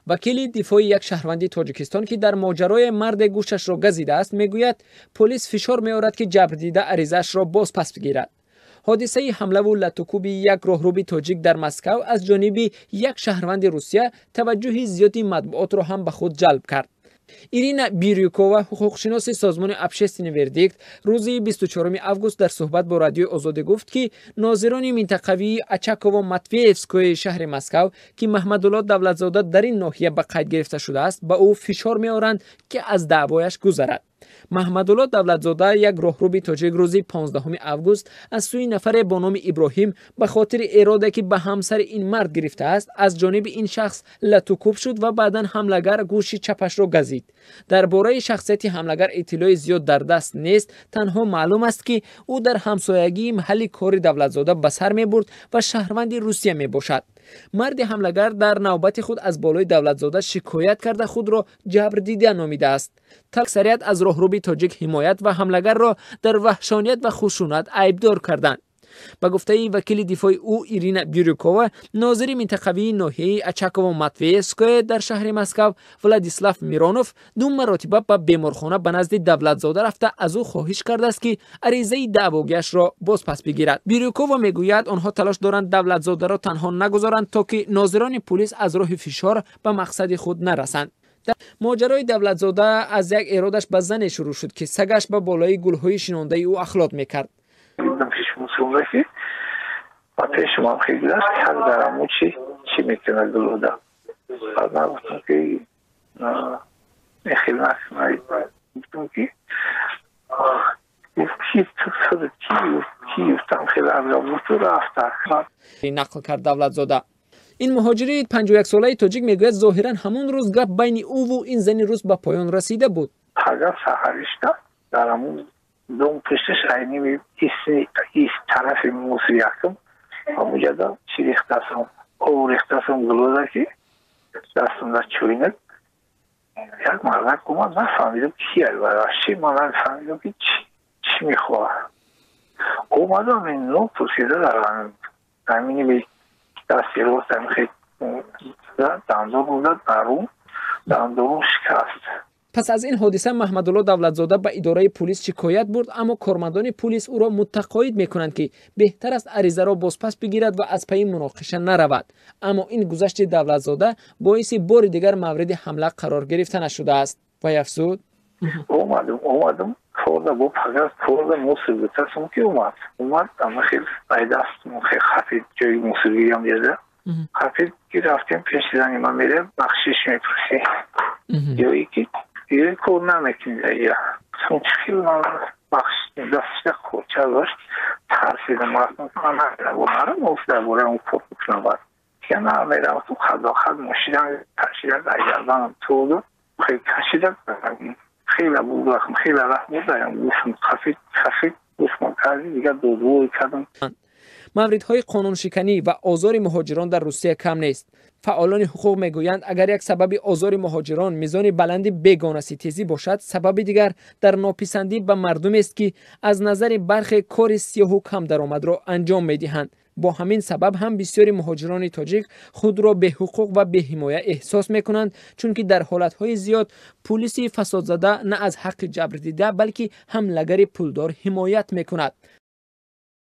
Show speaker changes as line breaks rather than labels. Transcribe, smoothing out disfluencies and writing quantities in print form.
وکیل دفاع یک شهروند تاجیکستان که در ماجرای مرد گوشش را گزیده است میگوید پلیس فشار می‌آورد که جبر دیده عریضه‌اش را باز پس بگیرد. حادثه حمله و لطوکوب یک راهروی تاجیک در مسکو از جانب یک شهروند روسیه توجه زیادی مطبوعات را هم به خود جلب کرد. ایرینا بیریوکووا حقوقشناس سازمان ابشستین وردیکت روز 24 آگوست در صحبت با رادیو آزادی گفت که ناظران منطقوی اچاکو و ماتویفسکوی شهر مسکو که محمدالله دولتزاده در این ناحیه به قید گرفته شده است به او فشار می‌آورند که از دعوایش گذرد. محمدالله دولتزاده یک راهروی تاجیک روز 15 آگوست از سوی نفر با نام ابراهیم به خاطر اراده که به همسر این مرد گرفته است از جانب این شخص لطوکوب شد و بعدا حملگر گوش چپش را گزید. درباره شخصیت حملگر اطلاع زیاد در دست نیست، تنها معلوم است که او در همسایگی محل کار دولتزاده به سر می‌برد و شهروند روسیه میباشد. مرد حملگر در نوبت خود از بالای دولتزاده شکایت کرده خود را جبر دیده نامیده است. اکثریت از راهروی تاجیک حمایت و حملگر را در وحشانیت و خشونت عیبدار کردند. به گفته وکیل دفاع او ایرینا بیریوکووا، ناظر منطقوی ناحیه اچاکو و ماتویسکوی در شهر مسکو ولادیسلاف میرانوف 2 مرتبه به بیمارخانه به نزد دولتزاده رفته از او خواهش کرده است که عریضه دعواگیش را باز پس بگیرد. بیریوکووا میگوید آنها تلاش دارند دولتزاده را تنها نگذارند تا که ناظران پلیس از راه فشار به مقصد خود نرسند. ماجرای دولتزاده از یک ارادش به زن شروع شد که سگش به بالای گلهای شنانده او اخلاط میکرد.
که با پیش ما خیلی دست که دارم و چی میکنه گلوده بعد من گفتم که خیلی نکنه گفتم که کی گفتم خیلی عرضم تو رفته
نقل کرد دولتزاده. این مهاجر 51 ساله تاجیک میگوید ظاهرا همون روز گپ بین او و این زن روس به پایان رسیده بود.
اگر سحرشته در همون دوم پشتش اینی ایست طرف موسیقی یکم همونجا دا چی ریختاسم او ریختاسم گلوده که دستم در چوینه یک مردک اومد نفهمیدم کی البراشی من نفهمیدم که چی میخواه اومدم این نو پرسیده دارم همینی بی دستی رو خیلی دندون بودد دندون شکست.
پس از این حادثه محمدالله دولتزاده به اداره پلیس شکایت برد، اما کارمندان پلیس او را متقاعد میکنند که بهتر است عریضه را بازپس بگیرد و از پی مناقشه نرود. اما این گذشت دولتزاده باعث بار دیگر مورد حمله قرار گرفته نشده است. و افزود
اومدم خورده با پگرد خورده موسیقی تصمیم که اومد اما خیلی بایده است خیلی خفید جای موسیقی هم دیده خفید که رفتیم پیش زنی من میره بخشیش میپرسی یا ایکی دیگه کور نمیکنی یا چون خیلی من بخش دستش خورچه داشت ترسیدم رفتم من نمیرم افتاده بوره اون کور بکنم باید که نمیرم تو خد مشیدم ترشیدم برگردانم تو خیلی کشیدم خیلی بود وقت خیلی وقت بود دارم گوشم خفید گوشم کردی دیگه دو کردم.
موردهای قانون شکنی و آزار مهاجران در روسیه کم نیست. فعالان حقوق میگویند اگر یک سبب آزار مهاجران میزان بلند بیگانه ستیزی باشد، سبب دیگر در ناپسندی به مردم است که از نظر برخی کار سیاه و کم درآمد را انجام میدهند. با همین سبب هم بسیاری مهاجران تاجیک خود را به حقوق و به حمایت احساس میکنند، چون که در حالتهای زیاد پلیس فساد زده نه از حق جبر دیده بلکه حملگر پولدار حمایت میکند.